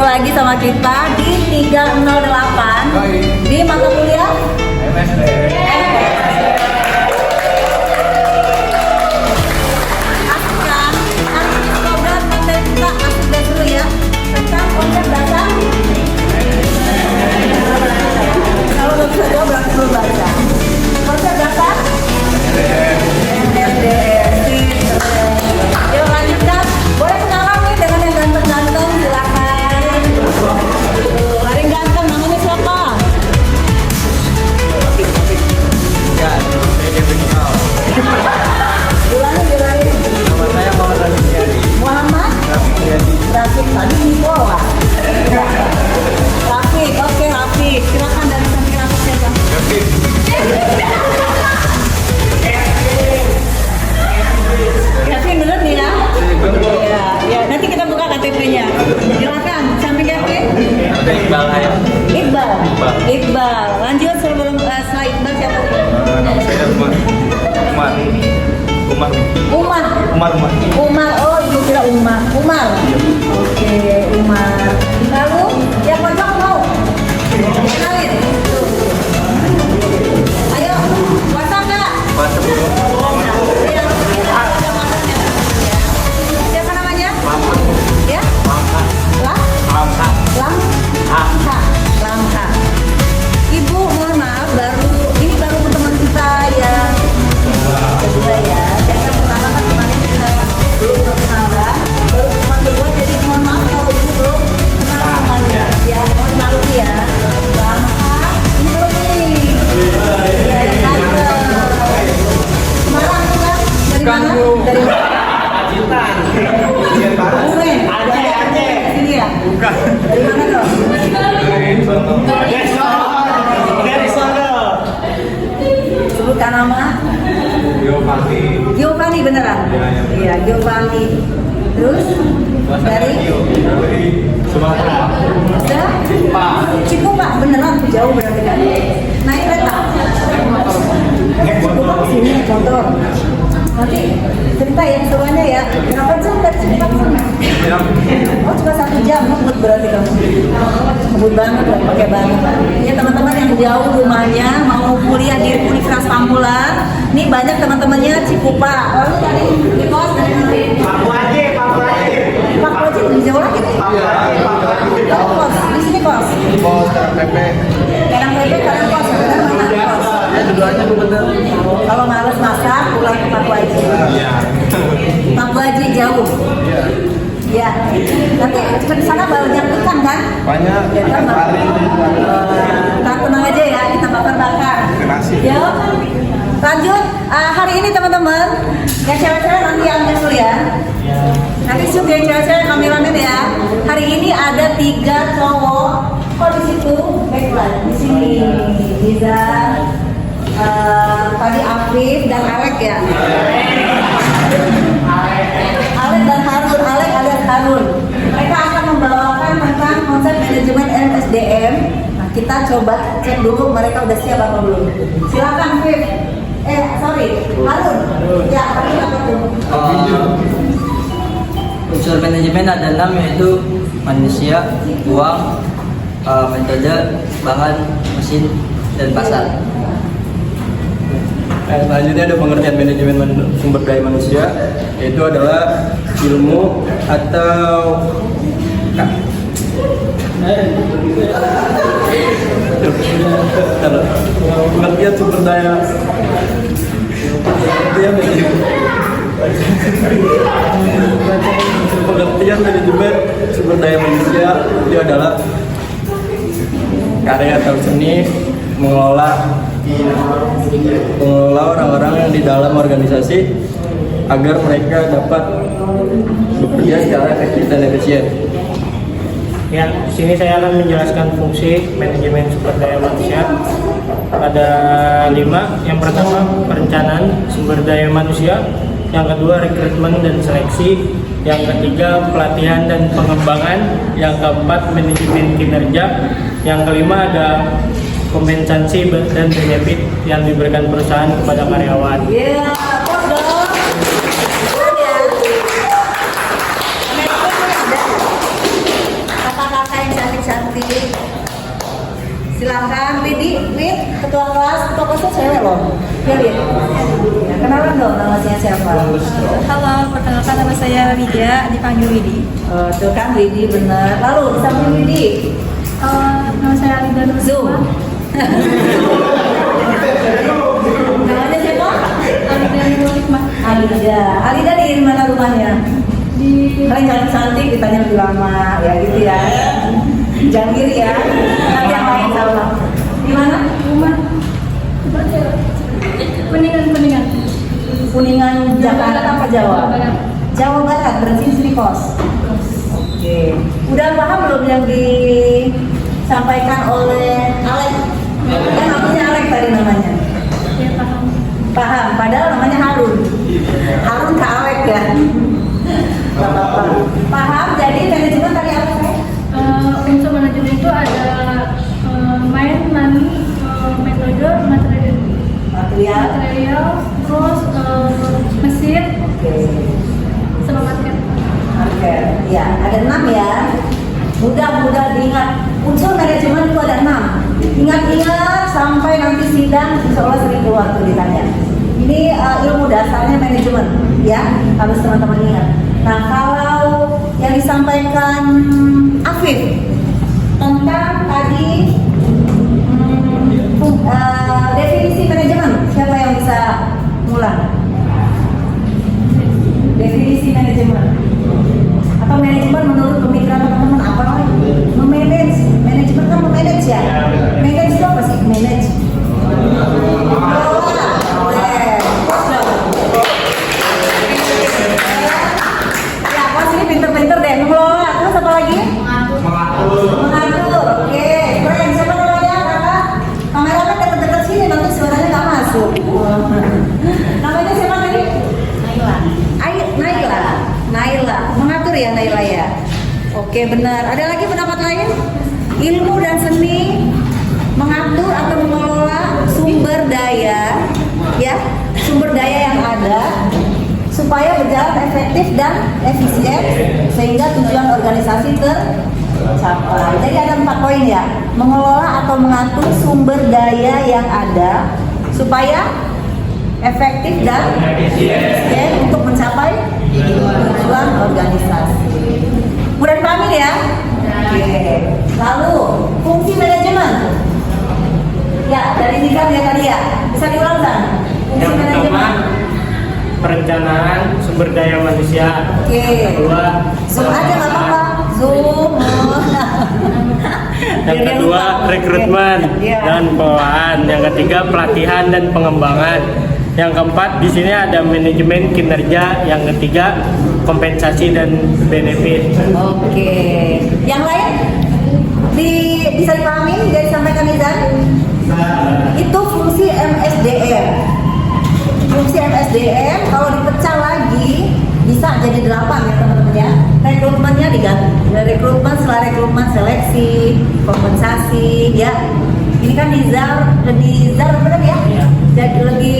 lagi sama kita di 308 di mata kuliah MSD. Asik kan? Hari ini program konten kita asik dan seru ya tentang konsep dasar. Kalau nggak bisa jawab berarti belum baca. Konsep dasar MSDR. Yuk lanjutkan. Boleh kenalan nih dengan yang ganteng-ganteng, silakan. Paling ganteng namanya siapa? Ya, saya Kevin Iqbal. Bilangin. Nama saya Muhammad Rafiq Riyadi. Muhammad Rafiq Riyadi. Rafiq, tadi Nicola. Rafiq, oke Rafiq. Silakan dari samping Rafiq siapa? Rafiq. Kevin bener nih ya? Iya, ya. Nanti kita buka KTP-nya. Silakan, samping Kevin. Ada Iqbal ya. Iqbal. Lanjut sebelum setelah Iqbal siapa? Nama saya Umar. Oh ibu kira Umar. Oke, Umar. Lalu yang pojok mau? Kenalin. Tuh. Ayo, WhatsApp nggak? WhatsApp. Iya, kita ada WhatsApp-nya. Siapa namanya? Lamka. Ya? Lamka. Lamka. Lamka. Lamka. Ibu, mohon maaf, ini baru teman kita yang kedua ya. Yang pertama kan kemarin kita belum perkenalan, baru teman kedua, jadi mohon maaf kalau ibu belum kenal namanya. Ya, mohon maaf ya. Lamka, ini belum nih. Ya, yang ganteng. Semarang tuh kan? Dari mana? Dari mana? Ajitan. Aceh. Sini ya? Bukan. Dari mana dong? Dari sana. Sebutkan nama. Giovanni beneran? Iya, Giovanni. Terus dari Sumatera. Cikupa beneran tuh jauh berarti kan? Naik kereta. Cikupa kesini contoh. Nanti cerita yang semuanya ya. Berapa jam dari Cikupa ke sana? Oh cuma 1 jam, ngebut berarti kamu. Ngebut banget loh, pakai banget. Ya teman-teman yang jauh rumahnya mau kuliah di Universitas Pamulang, nih banyak teman-temannya Cikupa. Lalu tadi di kos dari mana? Pak Wajib lebih jauh lagi nih. Lalu kos, di sini kos. Bos PP. Kadang PP, kadang kos. Bener mana kos? Ya keduanya tuh bener. Kalau males masak, pulang ke Pak Wajib. Iya. Pak Wajib jauh. Iya. Ya, nanti di sana banyak ikan kan? Banyak. Ya kan, Bang? Pari. Ntar tenang aja ya, kita bakar-bakar. Terima kasih. Yuk, lanjut. Hari ini teman-teman, yang cewek-cewek nanti ambil dulu ya. Nanti syuk yang cewek-cewek kameramen ya. Hari ini ada 3 cowok. Oh di situ, backlight di sini. Diza, tadi Afif dan Alek ya. Alek dan Harun, Alek alias Harun. Mereka akan membawakan tentang konsep manajemen MSDM. Nah, kita coba cek dulu mereka udah siap apa belum. Silakan, Fif. Harun. Ya, Harun apa tuh? Unsur manajemen ada 6 yaitu manusia, uang, metode, bahan, mesin, dan pasar. Selanjutnya ada pengertian manajemen sumber daya manusia, yaitu adalah ilmu atau pengertian sumber daya pengertian manajemen sumber daya manusia itu adalah karya atau seni mengelola orang-orang yang di dalam organisasi agar mereka dapat bekerja secara efektif dan efisien. Ya, di sini saya akan menjelaskan fungsi manajemen sumber daya manusia. Ada 5. Yang pertama, perencanaan sumber daya manusia. Yang kedua, rekrutmen dan seleksi. Yang ketiga, pelatihan dan pengembangan. Yang keempat, manajemen kinerja. Yang kelima, ada kompensasi dan benefit yang diberikan perusahaan kepada karyawan. Yeah, bos dong. Kata-kata kasih. Silakan Widi, ketua kelas cewek loh. Ya, Wid. Ya, kenalan dong namanya siapa? Halo, perkenalkan nama saya Widya, dipanggil Widi. Tuh kan Widi bener. Lalu samping Widi. Nama saya Alida Nur. Zoom. Namanya siapa? Alida Nur Hikmah. Alida di mana rumahnya? Di Kalian cantik ditanya lebih lama ya gitu ya. Jangan iri ya. Nanti yang lain salah. Di mana? rumah Kuningan. Kuningan Jakarta apa Jawa? Barat. Jawa Barat berarti sini kos. Oke. Udah paham belum yang disampaikan oleh Alek? Kan namanya Alek tadi namanya. Ya, paham. Paham, padahal namanya Harun. Harun ke Alek ya. Gak apa-apa. Paham, jadi manajemen tadi apa? Unsur manajemen itu ada main, money, metode, material, terus mesin, sama market. Oke, ya ada 6 ya. Mudah diingat. Unsur manajemen itu ada 6. Ingat-ingat sampai nanti sidang, insya Allah sering keluar tuh ditanya. Ini ilmu dasarnya manajemen, ya harus teman-teman ingat. Nah kalau yang disampaikan Afif tentang tadi definisi manajemen, siapa yang bisa mulai? Definisi manajemen atau manajemen menurut pemikiran teman-teman apa namanya? Memanage, manajemen kan memanage ya. Manage itu apa sih? Manage. Ya, pas ini pinter-pinter deh mengelola. Terus apa lagi? Mengatur. Oke, keren. Siapa namanya? Kakak? Kameramen deket-deket sini nanti suaranya nggak masuk. Namanya siapa tadi? Naila. Mengatur ya Naila ya. Oke benar. Ada lagi pendapat lain? Ilmu dan seni mengatur atau mengelola sumber daya, ya sumber daya yang ada supaya berjalan efektif dan efisien sehingga tujuan organisasi tercapai. Jadi ada 4 poin ya. Mengelola atau mengatur sumber daya yang ada supaya efektif dan efisien untuk mencapai tujuan organisasi. Mudah dipahami ya? Oke. Lalu fungsi manajemen. Ya dari Nikam ya tadi ya. Bisa diulang kan? Fungsi Yang manajemen. pertama, perencanaan sumber daya manusia. Oke. Kedua, Zoom aja nggak apa-apa. Zoom. yang kedua, rekrutmen Iya. dan pengelolaan. Yang ketiga, pelatihan dan pengembangan. Yang keempat, di sini ada manajemen kinerja. Yang ketiga, kompensasi dan benefit. Oke. Yang lain bisa dipahami dari sampaikan Nizam? Itu fungsi MSDM. Fungsi MSDM kalau dipecah lagi bisa jadi 8 ya teman-teman ya. Rekrutmennya diganti. Rekrutmen, setelah rekrutmen seleksi, kompensasi ya. Ini kan Nizar benar ya? Jadi lebih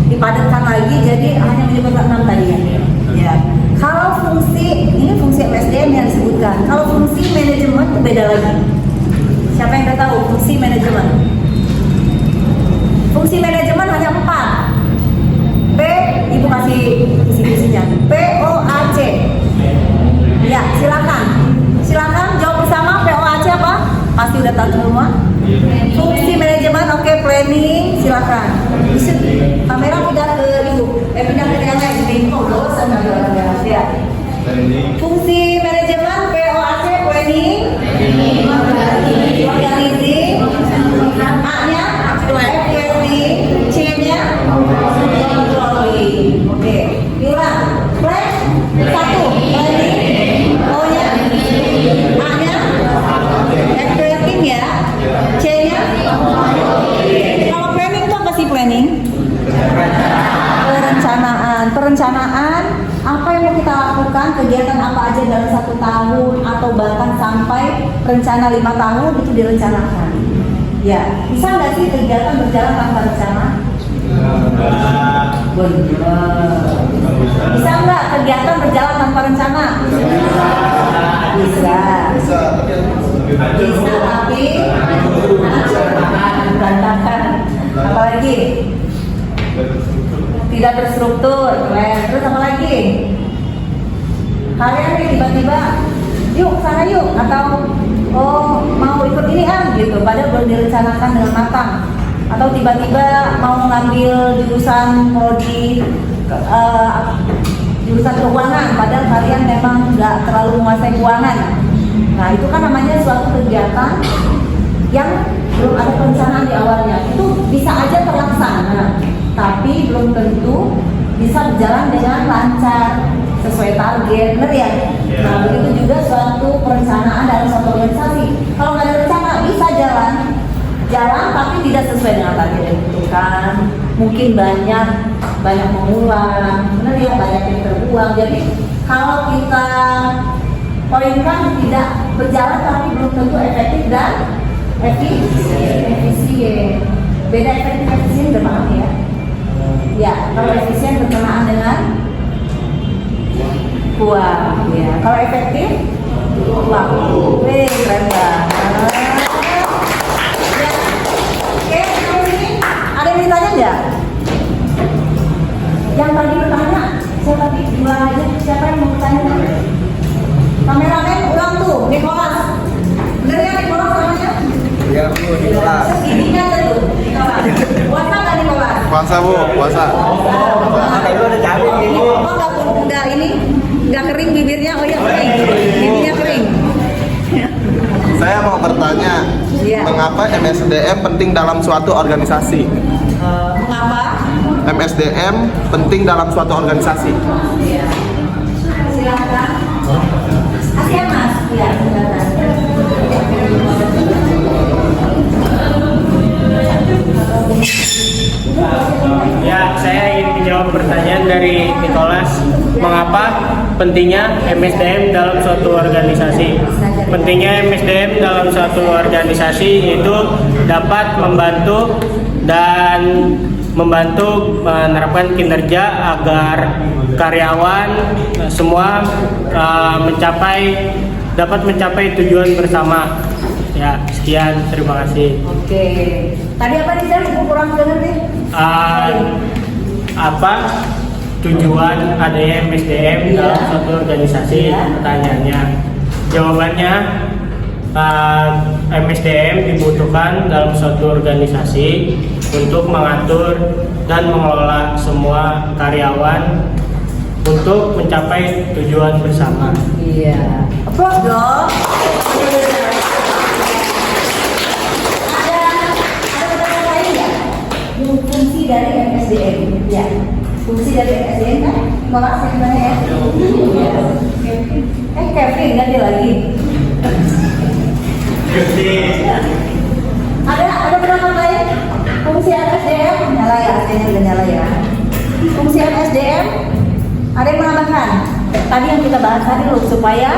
dipadatkan lagi jadi hanya menyebutkan 6 tadi ya. Ya. Kalau fungsi ini fungsi MSDM yang disebutkan. Kalau fungsi manajemen itu beda lagi. Siapa yang udah tahu fungsi manajemen? Fungsi manajemen hanya 4. P, ibu kasih isi-isinya. POAC. Ya, silakan jawab bersama. POAC apa? Pasti udah tahu semua. Fungsi manajemen, oke, planning, silakan. Bisa kamera pindah ke ibu, pindah ke yang lain. Info dosen ya. Fungsi manajemen, POAC, planning, organizing, A-nya, FPSD, C-nya, controlling. Oke, diulang. Plan, 1, planning, O-nya, A-nya, FPSD ya, C-nya. Kalau planning itu apa sih planning? Perencanaan apa yang mau kita lakukan, kegiatan apa aja dalam 1 tahun atau bahkan sampai rencana 5 tahun itu direncanakan. Ya, bisa nggak sih kegiatan berjalan tanpa rencana? Bisa nggak kegiatan berjalan tanpa rencana? Bisa. Bisa tapi berantakan. Apalagi tidak terstruktur. Terus apa lagi? Kalian nih tiba-tiba yuk sana yuk, atau oh mau ikut ini gitu, padahal belum direncanakan dengan matang, atau tiba-tiba mau ngambil jurusan prodi jurusan keuangan, padahal kalian memang nggak terlalu menguasai keuangan. Nah itu kan namanya suatu kegiatan yang belum ada perencanaan di awalnya. Itu bisa aja terlaksana, tapi belum tentu bisa berjalan dengan lancar sesuai target, benar ya? Nah begitu juga suatu perencanaan dalam suatu organisasi. Kalau nggak ada rencana bisa jalan tapi tidak sesuai dengan target yang dibutuhkan. Mungkin banyak mengulang, benar ya, banyak yang terbuang. Jadi kalau kita poinkan tidak berjalan tapi belum tentu efektif dan efisien. Beda efektif efisien bermakna ya. Ya, kalau efisien berkenaan dengan uang, ya. Kalau efektif waktu. Keren banget. Ya. Oke, ini ada yang ditanya nggak? Yang tadi bertanya, siapa tadi? Dua aja. Siapa yang mau bertanya? Kameramen ulang tuh, Nicholas. Bener ya Nicholas namanya? Iya Bu, Nicholas. Ininya tuh, Nicholas. Puasa nggak Nicholas? Puasa Bu, puasa. Itu ada cabai ini. Oh nggak ini, nggak kering bibirnya, oh iya kering, bibirnya kering. Saya mau bertanya, Iya. mengapa MSDM penting dalam suatu organisasi? Mengapa? MSDM penting dalam suatu organisasi. Iya. Silakan. Asia Mas, ya silakan. Ya, saya ingin menjawab pertanyaan dari Nicholas. Mengapa pentingnya MSDM dalam suatu organisasi? Pentingnya MSDM dalam suatu organisasi itu dapat membantu menerapkan kinerja agar karyawan semua dapat mencapai tujuan bersama. Ya, sekian, terima kasih. Oke. Tadi apa nih Sar? Ibu kurang dengar nih. Apa tujuan adanya MSDM dalam suatu organisasi? Pertanyaannya, jawabannya MSDM dibutuhkan dalam suatu organisasi untuk mengatur dan mengelola semua karyawan untuk mencapai tujuan bersama. Iya. Applause dong. Ada pertanyaan lain nggak? Fungsi dari MSDM. Ya. Fungsi dari MSDM kan? Nolak sebenarnya ya. Kevin ganti lagi. Ada pertanyaan lain? Fungsi MSDM nyala ya, saya udah nyala ya. Fungsi MSDM ada yang menambahkan? Tadi yang kita bahas tadi loh, supaya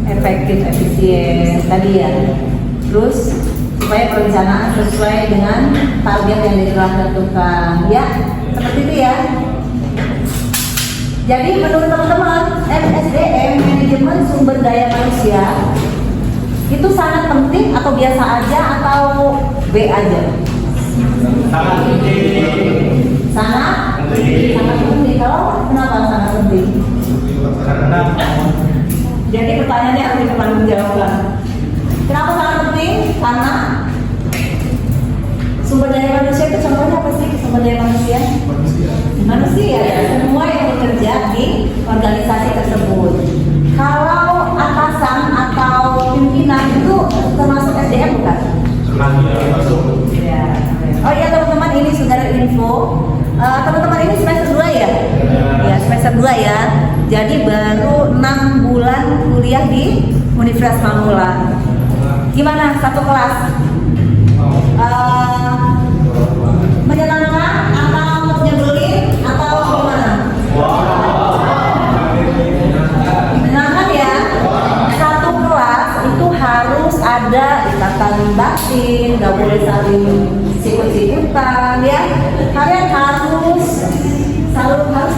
efektif, efisien tadi ya. Terus supaya perencanaan sesuai dengan target yang telah ditentukan, ya seperti itu ya. Jadi menurut teman-teman, MSDM, manajemen sumber daya manusia, itu sangat penting atau biasa aja atau B aja? Sangat penting. Sangat penting. Kalau kenapa sangat penting? Jadi pertanyaannya harus dipertanggungjawabkan. Kenapa sangat penting? Karena sumber daya manusia itu contohnya apa sih? Sumber daya manusia? Manusia ya, semua yang bekerja di organisasi tersebut. Kalau atasan atau pimpinan itu termasuk SDM bukan? Ya. Oh iya teman-teman, ini sudah ada info. Teman-teman ini semester 2 ya? Ya semester 2 ya. Jadi baru 6 bulan kuliah di Universitas Manula. Gimana satu kelas? Menyenangkan atau nyebelin atau gimana? Menyenangkan ya. Satu kelas itu harus ada ikatan batin, nggak boleh saling sikut-sikutan ya. Kalian harus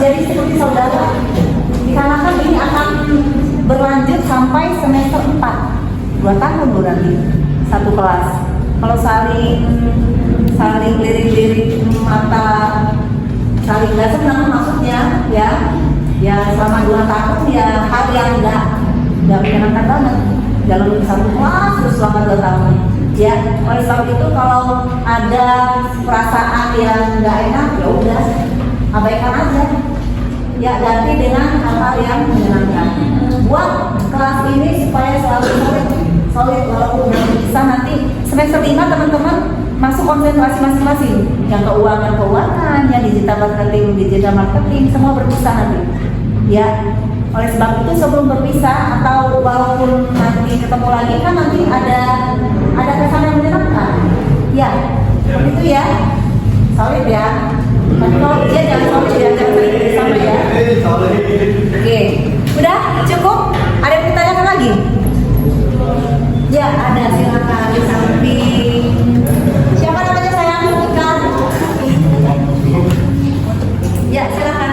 jadi seperti saudara. Dikarenakan ini akan berlanjut sampai semester 4. 2 tahun loh nanti satu kelas. Kalau saling lirik-lirik mata, saling nggak senang maksudnya ya selama 2 tahun ya hal yang nggak menyenangkan banget dalam satu kelas terus selama 2 tahun. Ya, oleh sebab itu kalau ada perasaan yang nggak enak ya udah abaikan aja. Ya, ganti dengan hal-hal yang menyenangkan. Buat kelas ini supaya selalu solid walaupun bisa nanti semester 5 teman-teman masuk konsentrasi masing-masing. Yang keuangan, yang digital marketing, semua berpisah nanti. Ya, oleh sebab itu sebelum berpisah atau walaupun nanti ketemu lagi kan nanti ada kesan yang menyenangkan. Ya, begitu ya. Solid ya. Tapi kalau dia jangan solid ya, jangan sering bersama ya. Oke, udah cukup? Ada yang ditanyakan lagi? Ya, ada, silakan di samping. Siapa namanya sayang? Ikan. Ya, silakan.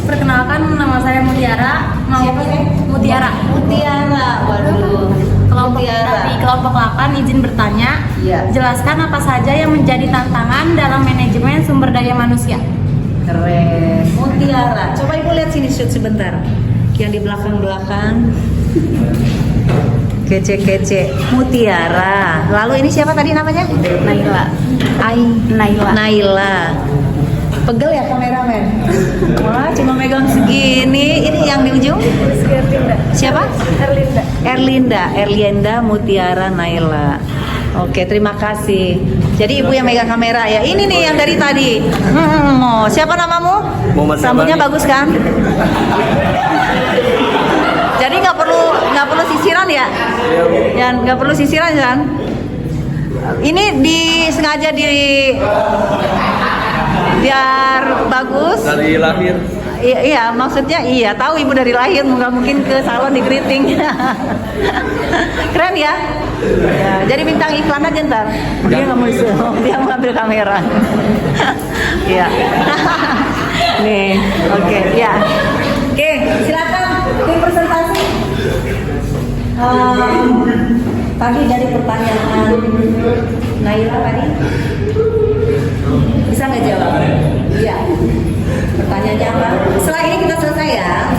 Perkenalkan, nama saya Mutiara. Siapa sih? Mutiara. Waduh. Kelompok dari kelompok 8 izin bertanya. Iya. Jelaskan apa saja yang menjadi tantangan dalam manajemen sumber daya manusia. Keren. Mutiara. Coba Ibu lihat sini shoot sebentar. Yang di belakang-belakang. Kece. Mutiara. Lalu ini siapa tadi namanya? Naila. Naila. Pegel ya kameramen? Wah, cuma megang segini. Ini yang di ujung? Siapa? Erlinda Mutiara Naila. Oke, terima kasih. Jadi ibu yang megang kamera ya. Ini nih yang dari tadi. Siapa namamu? Muhammad Rambutnya Sabani. bagus kan? Jadi nggak perlu sisiran ya? Ya nggak perlu sisiran kan? Ini sengaja biar bagus. Dari lahir. Iya, maksudnya iya, tahu ibu dari lahir, nggak mungkin ke salon di keriting. Keren ya? Ya, jadi bintang iklan aja ntar. Dia nggak mau disuruh, dia mau ambil kamera. Iya. Nih, oke, ya. Oke, silakan tim presentasi. Tadi dari pertanyaan Naila tadi, bisa nggak jawab? Iya. Pertanyaannya apa? Setelah ini kita selesai ya.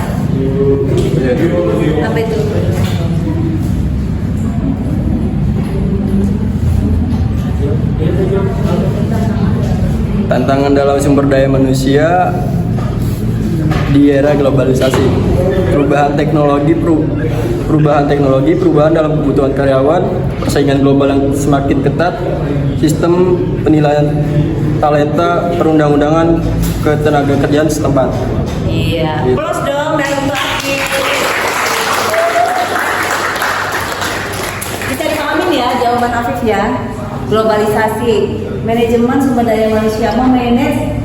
Apa itu? Tantangan dalam sumber daya manusia di era globalisasi. Perubahan teknologi, perubahan dalam kebutuhan karyawan, persaingan global yang semakin ketat, sistem penilaian talenta, perundang-undangan ketenaga kerjaan setempat. Iya. Plus dong dari Mbak Aki. Bisa dipahamin ya jawaban Afif ya. Globalisasi, manajemen sumber daya manusia, memanage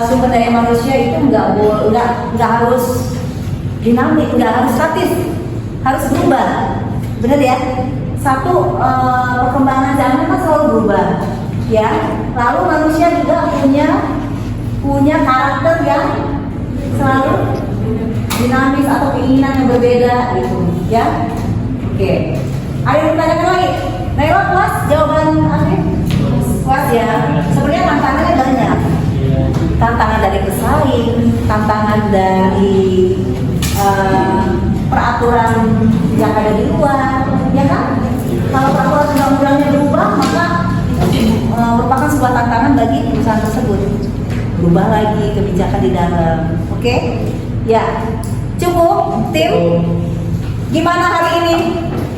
sumber daya manusia itu nggak harus dinamik, nggak harus statis, harus berubah. Benar ya? Satu, perkembangan zaman kan selalu berubah, ya. Lalu manusia juga punya karakter yang selalu dinamis atau keinginan yang berbeda gitu, ya. Oke. Ada yang ditanyakan lagi? Naila, puas jawaban Afif? Puas ya. Sebenarnya tantangannya banyak. Tantangan dari pesaing, tantangan dari peraturan yang ada di luar, ya kan? Kalau peraturan undang-undangnya berubah, maka merupakan sebuah tantangan bagi perusahaan tersebut. Berubah lagi kebijakan di dalam. Oke? Ya. Cukup, tim? Gimana hari ini?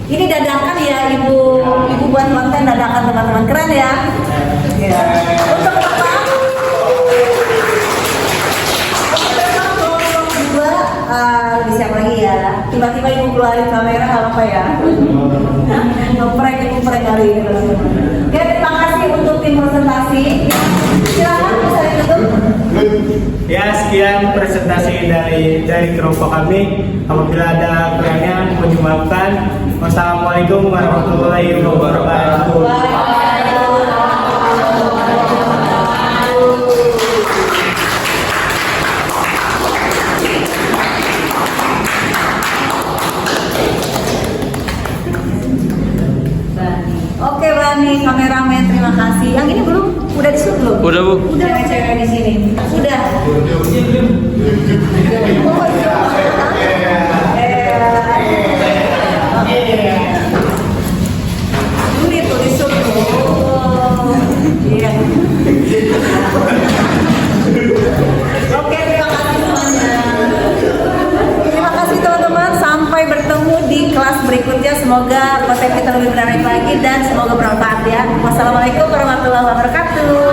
Ini dadakan ya, ibu buat konten dadakan teman-teman, keren ya? Ya. Untuk apa? Lebih siap lagi ya. Tiba-tiba ibu keluarin kamera nggak apa ya? Ngeprank kali ini. Oke, terima kasih untuk tim presentasi. Silakan bisa ditutup. Ya, sekian presentasi dari kelompok kami. Apabila ada kurangnya mohon dimaafkan. Wassalamualaikum warahmatullahi wabarakatuh. kasih. Yang ini belum? Udah disuruh belum? Udah, Bu. Udah cewek di sini. Sudah. Ini tuh disuruh. Iya. Oke, terima kasih semuanya. Terima kasih teman-teman. Sampai bertemu di kelas berikutnya. Semoga konten kita lebih menarik lagi dan semoga bermanfaat ya. Wassalamualaikum warahmatullahi wabarakatuh.